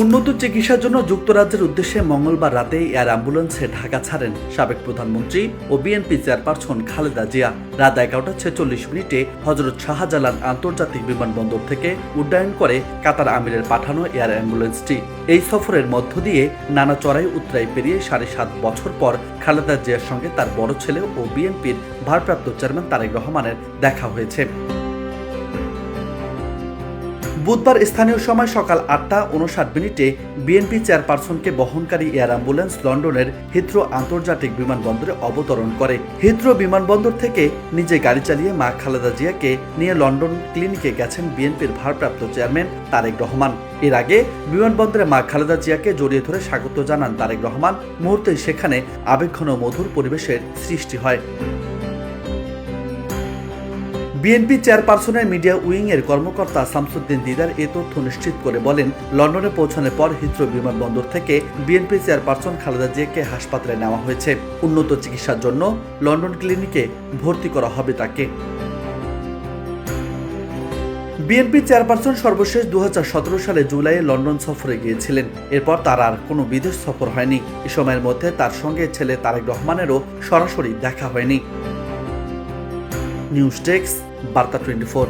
উন্নত চিকিৎসার জন্য যুক্তরাজ্যের উদ্দেশ্যে মঙ্গলবার রাতে এয়ার অ্যাম্বুলেন্সে ঢাকা ছাড়েন সাবেক প্রধানমন্ত্রী ও বিএনপি চেয়ারপারসন খালেদা জিয়া। রাত 11:46 হযরত শাহজালাল আন্তর্জাতিক বিমানবন্দর থেকে উড্ডয়ন করে কাতার আমিরের পাঠানো এয়ার অ্যাম্বুলেন্সটি। এই সফরের মধ্য দিয়ে নানা চড়াই উতরাই পেরিয়ে 7.5 বছর পর খালেদা জিয়ার সঙ্গে তার বড় ছেলে ও বিএনপির ভারপ্রাপ্ত চেয়ারম্যান তারেক রহমানের দেখা হয়েছে। বুধবার স্থানীয় সময় সকাল 8:59 বিএনপি চেয়ারপারসনকে বহনকারী এয়ার অ্যাম্বুলেন্স লন্ডনের হিথ্রো আন্তর্জাতিক বিমানবন্দরে অবতরণ করে। হিথ্রো বিমানবন্দর থেকে নিজে গাড়ি চালিয়ে মা খালেদা জিয়াকে নিয়ে লন্ডন ক্লিনিকে গেছেন বিএনপির ভারপ্রাপ্ত চেয়ারম্যান তারেক রহমান। এর আগে বিমানবন্দরে মা খালেদা জিয়াকে জড়িয়ে ধরে স্বাগত জানান তারেক রহমান। মুহূর্তেই সেখানে আবেগঘন মধুর পরিবেশের সৃষ্টি হয়। বিএনপি চেয়ারপারসনের মিডিয়া উইং এর কর্মকর্তা শামসুদ্দিন দিদার এ তথ্য নিশ্চিত করে বলেন, লন্ডনে পৌঁছানোর পর হিথ্রো বিমানবন্দর থেকে বিএনপি চেয়ারপারসন খালেদা জিয়াকে হাসপাতালে নেওয়া হয়েছে। উন্নত চিকিৎসার জন্য লন্ডন ক্লিনিকে ভর্তি করা হবে তাকে। বিএনপি চেয়ারপারসন সর্বশেষ 2017 সালে জুলাইয়ে লন্ডন সফরে গিয়েছিলেন। এরপর তার আর কোনো বিদেশ সফর হয়নি। এ সময়ের মধ্যে তার সঙ্গে ছেলে তারেক রহমানেরও সরাসরি দেখা হয়নি। নিউজ ডেস্ক, বার্তা 24।